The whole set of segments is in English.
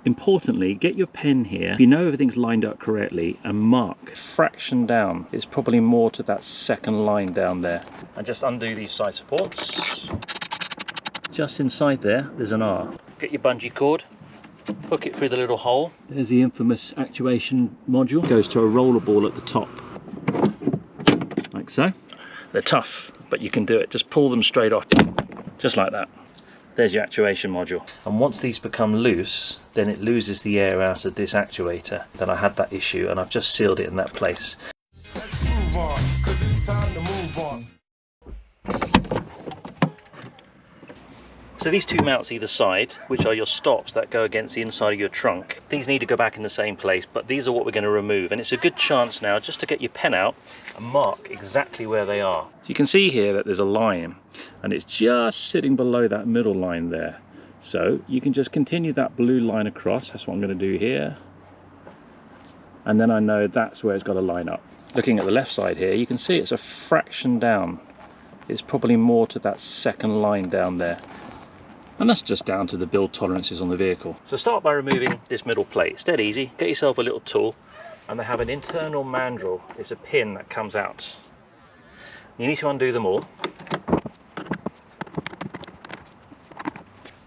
importantly, get your pen here, if you know everything's lined up correctly, and mark fraction down. It's probably more to that second line down there. And just undo these side supports. Just inside there, there's an R. Get your bungee cord, hook it through the little hole. There's the infamous actuation module. Goes to a roller ball at the top, like so. They're tough, but you can do it. Just pull them straight off, just like that. There's your actuation module. And once these become loose, then it loses the air out of this actuator. Then I had that issue, and I've just sealed it in that place. Let's move on, 'cause it's time to move on. So these two mounts either side, which are your stops that go against the inside of your trunk, these need to go back in the same place, but these are what we're going to remove. And it's a good chance now just to get your pen out and mark exactly where they are. So you can see here that there's a line, and it's just sitting below that middle line there. So you can just continue that blue line across. That's what I'm going to do here. And then I know that's where it's got to line up. Looking at the left side here, you can see it's a fraction down. It's probably more to that second line down there. And that's just down to the build tolerances on the vehicle. So start by removing this middle plate. It's dead easy. Get yourself a little tool, and they have an internal mandrel. It's a pin that comes out. You need to undo them all.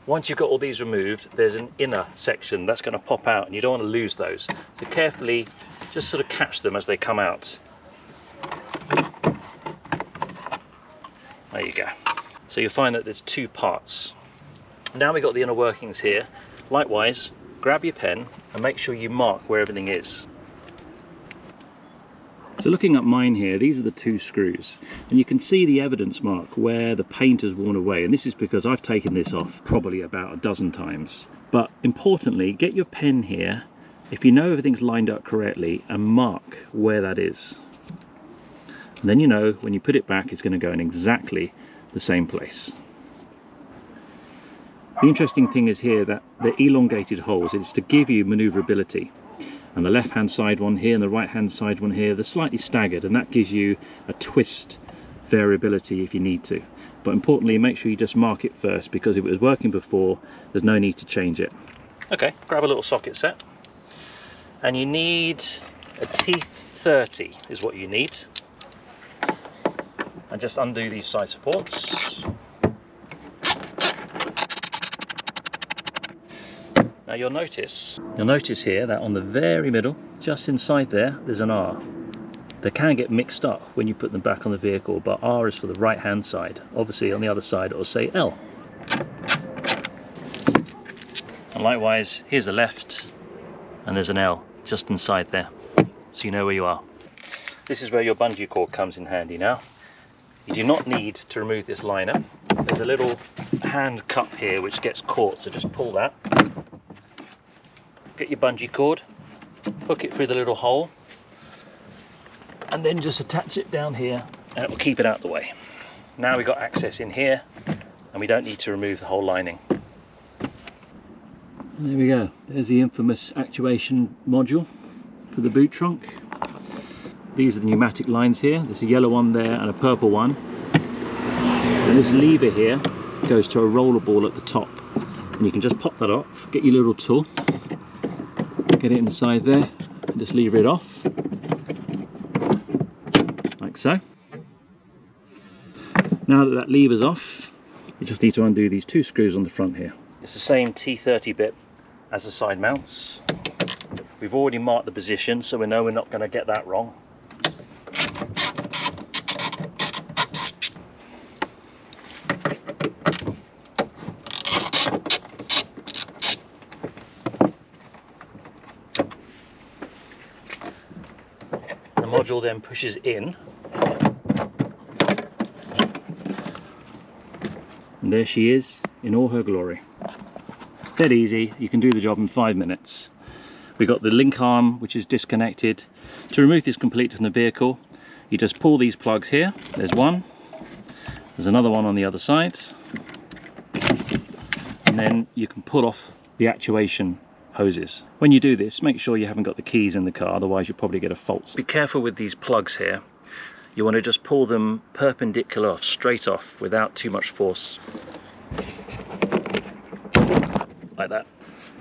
Once you've got all these removed, there's an inner section that's going to pop out, and you don't want to lose those. So carefully just sort of catch them as they come out. There you go. So you'll find that there's two parts. Now we've got the inner workings here. Likewise, grab your pen and make sure you mark where everything is. So looking at mine here, these are the two screws, and you can see the evidence mark where the paint has worn away, and this is because I've taken this off probably about a dozen times. But importantly, get your pen here, if you know everything's lined up correctly, and mark where that is. And then you know when you put it back, it's going to go in exactly the same place. The interesting thing is here that the elongated holes, it's to give you maneuverability. And the left hand side one here and the right hand side one here, they're slightly staggered, and that gives you a twist variability if you need to. But importantly, make sure you just mark it first, because if it was working before, there's no need to change it. Okay, grab a little socket set. And you need a T30 is what you need. And just undo these side supports. Now you'll notice here that on the very middle, just inside there, there's an R. They can get mixed up when you put them back on the vehicle, but R is for the right hand side. Obviously on the other side it will say L. And likewise, here's the left, and there's an L just inside there, so you know where you are. This is where your bungee cord comes in handy now. You do not need to remove this liner. There's a little hand cup here which gets caught, so just pull that. Get your bungee cord, hook it through the little hole, and then just attach it down here, and it will keep it out of the way. Now we've got access in here, and we don't need to remove the whole lining. There we go. There's the infamous actuation module for the boot trunk. These are the pneumatic lines here. There's a yellow one there and a purple one. And this lever here goes to a roller ball at the top. And you can just pop that off, get your little tool, get it inside there, and just lever it off, like so. Now that that lever's off, you just need to undo these two screws on the front here. It's the same T30 bit as the side mounts. We've already marked the position, so we know we're not going to get that wrong. The module then pushes in, and there she is in all her glory. Dead easy, you can do the job in 5 minutes. We've got the link arm which is disconnected. To remove this completely from the vehicle, you just pull these plugs here. There's one, there's another one on the other side, and then you can pull off the actuation hoses. When you do this, make sure you haven't got the keys in the car, otherwise you'll probably get a fault. Be careful with these plugs here. You want to just pull them perpendicular off, straight off, without too much force. Like that.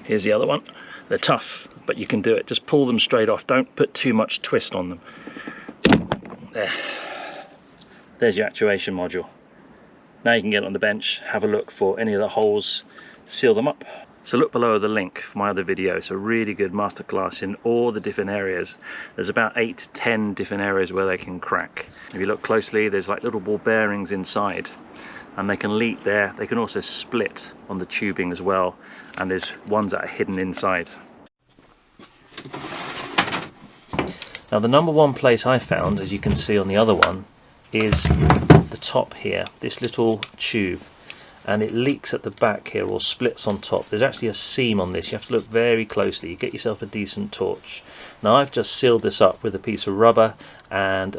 Here's the other one. They're tough, but you can do it. Just pull them straight off. Don't put too much twist on them. There. There's your actuation module. Now you can get on the bench, have a look for any of the holes, seal them up. So look below the link for my other video. It's a really good masterclass in all the different areas. There's about 8 to 10 different areas where they can crack. If you look closely, there's like little ball bearings inside, and they can leak there. They can also split on the tubing as well, and there's ones that are hidden inside. Now the number one place I found, as you can see on the other one, is the top here, this little tube, and it leaks at the back here or splits on top. There's actually a seam on this. You have to look very closely. You get yourself a decent torch. Now I've just sealed this up with a piece of rubber and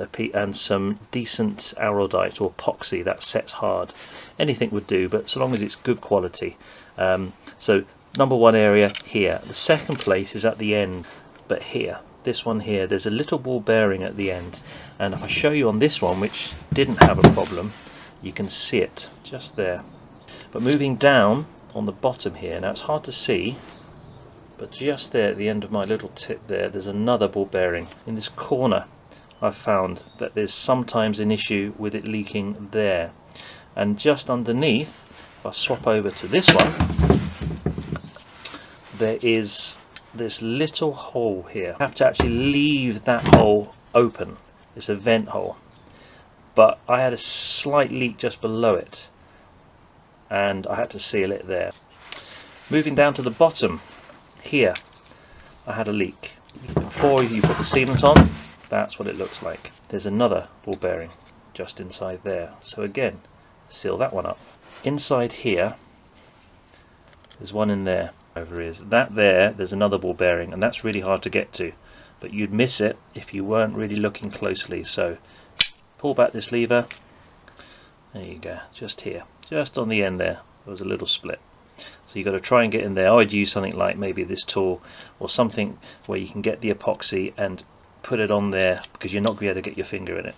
some decent araldite or epoxy that sets hard. Anything would do, but so long as it's good quality. So number one area here. The second place is at the end, but here, this one here, there's a little ball bearing at the end, and if I show you on this one, which didn't have a problem, you can see it just there. But moving down on the bottom here, now it's hard to see, but just there at the end of my little tip there, there's another ball bearing. In this corner I've found that there's sometimes an issue with it leaking there, and just underneath, if I swap over to this one, there is this little hole here. I have to actually leave that hole open. It's a vent hole, but I had a slight leak just below it, and I had to seal it there. Moving down to the bottom here, I had a leak. Before you put the sealant on, that's what it looks like. There's another ball bearing just inside there, so again, seal that one up. Inside here, there's one in there. Over is that there's another ball bearing, and that's really hard to get to, but you'd miss it if you weren't really looking closely. So pull back this lever, there you go, just here, just on the end there was a little split, so you've got to try and get in there. I would use something like maybe this tool or something where you can get the epoxy and put it on there, because you're not going to be able to get your finger in it.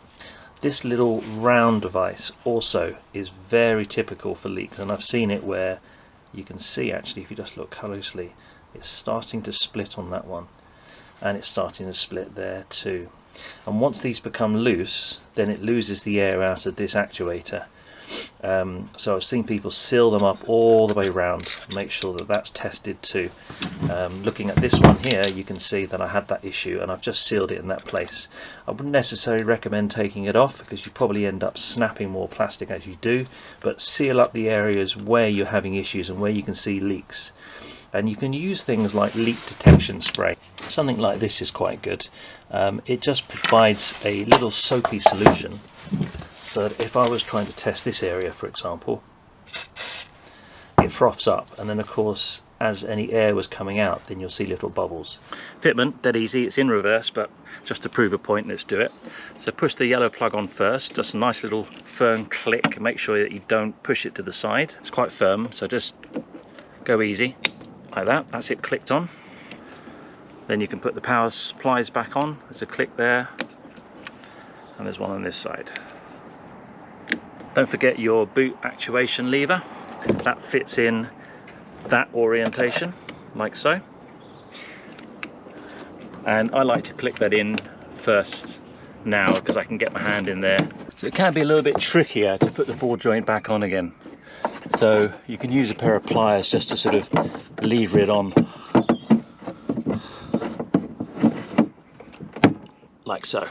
This little round device also is very typical for leaks, and I've seen it where you can see, actually, if you just look closely, it's starting to split on that one, and it's starting to split there too. And once these become loose, then it loses the air out of this actuator. So I've seen people seal them up all the way around, make sure that that's tested too. Looking at this one here, you can see that I had that issue, and I've just sealed it in that place. I wouldn't necessarily recommend taking it off, because you probably end up snapping more plastic as you do, but seal up the areas where you're having issues and where you can see leaks. And you can use things like leak detection spray. Something like this is quite good. It just provides a little soapy solution, so that if I was trying to test this area, for example, it froths up, and then of course as any air was coming out, then you'll see little bubbles. Fitment, dead easy. It's in reverse, but just to prove a point, let's do it. So push the yellow plug on first, just a nice little firm click. Make sure that you don't push it to the side. It's quite firm, so just go easy like that. That's it clicked on. Then you can put the power supplies back on. There's a click there, and there's one on this side. Don't forget your boot actuation lever. That fits in that orientation, like so. And I like to click that in first now, because I can get my hand in there. So it can be a little bit trickier to put the ball joint back on again. So you can use a pair of pliers just to sort of lever it on, like so.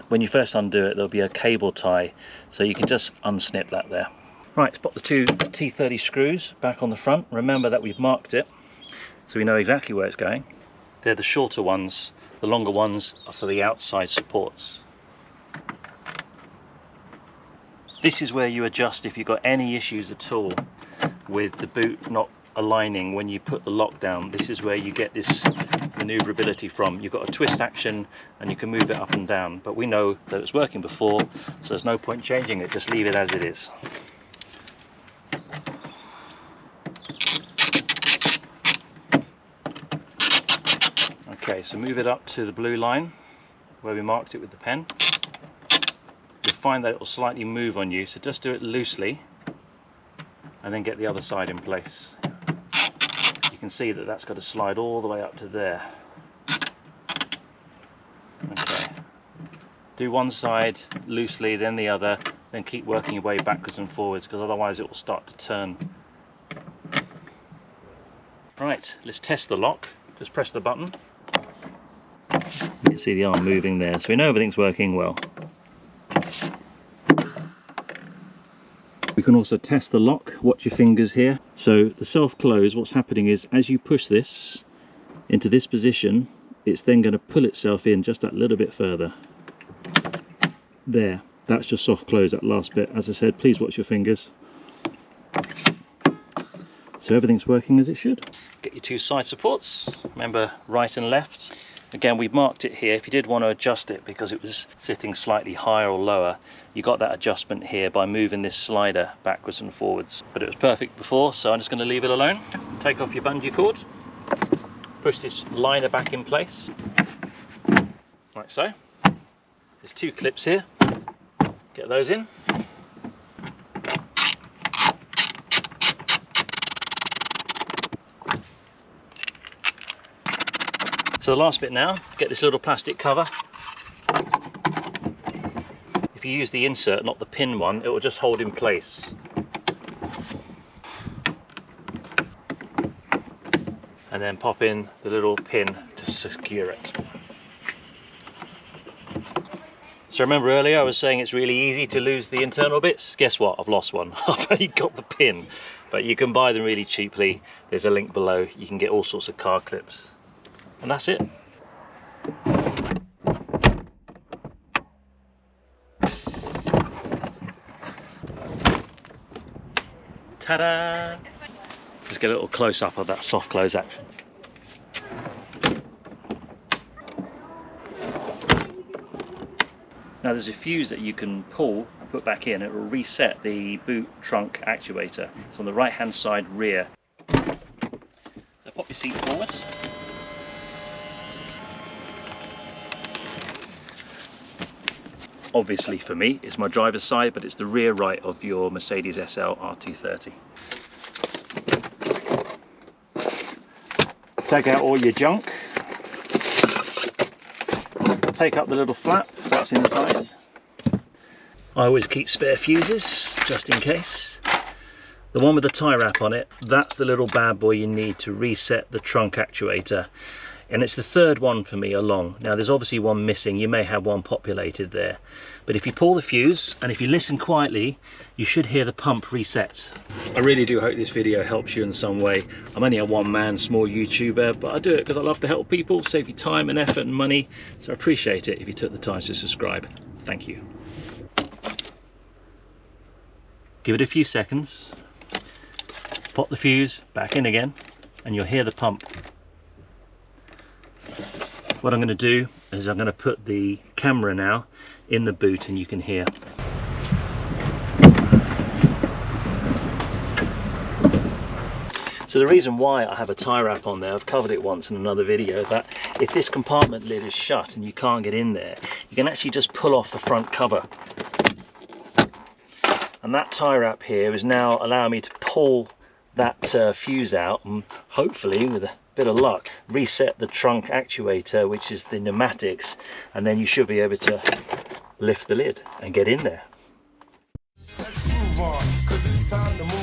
When you first undo it, there'll be a cable tie, so you can just unsnip that there. Right, pop the two T30 screws back on the front. Remember that we've marked it, so we know exactly where it's going. They're the shorter ones. The longer ones are for the outside supports. This is where you adjust if you've got any issues at all with the boot not aligning when you put the lock down. This is where you get this maneuverability from. You've got a twist action and you can move it up and down, but we know that it's working before, so there's no point changing it. Just leave it as it is. Okay, so move it up to the blue line where we marked it with the pen. You'll find that it will slightly move on you, so just do it loosely and then get the other side in place. You can see that that's got to slide all the way up to there. Okay. Do one side loosely, then the other, then keep working your way backwards and forwards, because otherwise it will start to turn. Right, let's test the lock. Just press the button. You can see the arm moving there, so we know everything's working well. We can also test the lock. Watch your fingers here. So the self-close, what's happening is as you push this into this position, it's then going to pull itself in just that little bit further. There, that's your soft close, that last bit. As I said, please watch your fingers. So everything's working as it should. Get your two side supports. Remember, right and left. Again, we've marked it here. If you did want to adjust it because it was sitting slightly higher or lower, you got that adjustment here by moving this slider backwards and forwards. But it was perfect before, so I'm just going to leave it alone. Take off your bungee cord. Push this liner back in place, like so. There's two clips here. Get those in. So the last bit now, get this little plastic cover. If you use the insert, not the pin one, it will just hold in place. And then pop in the little pin to secure it. So remember earlier I was saying it's really easy to lose the internal bits? Guess what? I've lost one. I've only got the pin. But you can buy them really cheaply. There's a link below. You can get all sorts of car clips. And that's it. Ta-da! Let's get a little close-up of that soft close action. Now there's a fuse that you can pull and put back in. It will reset the boot trunk actuator. It's on the right-hand side rear. So pop your seat forward. Obviously for me, it's my driver's side, but it's the rear right of your Mercedes SL R230. Take out all your junk. Take up the little flap that's inside. I always keep spare fuses, just in case. The one with the tie wrap on it, that's the little bad boy you need to reset the trunk actuator. And it's the third one for me along. Now there's obviously one missing, you may have one populated there. But if you pull the fuse, and if you listen quietly, you should hear the pump reset. I really do hope this video helps you in some way. I'm only a one-man small YouTuber, but I do it because I love to help people, save you time and effort and money. So I appreciate it if you took the time to subscribe. Thank you. Give it a few seconds. Pop the fuse back in again, and you'll hear the pump. What I'm going to do is I'm going to put the camera now in the boot and you can hear. So the reason why I have a tie wrap on there, I've covered it once in another video, that if this compartment lid is shut and you can't get in there, you can actually just pull off the front cover. And that tie wrap here is now allowing me to pull that fuse out and hopefully, with a bit of luck, reset the trunk actuator, which is the pneumatics, and then you should be able to lift the lid and get in there. Let's move on, 'cause it's time to move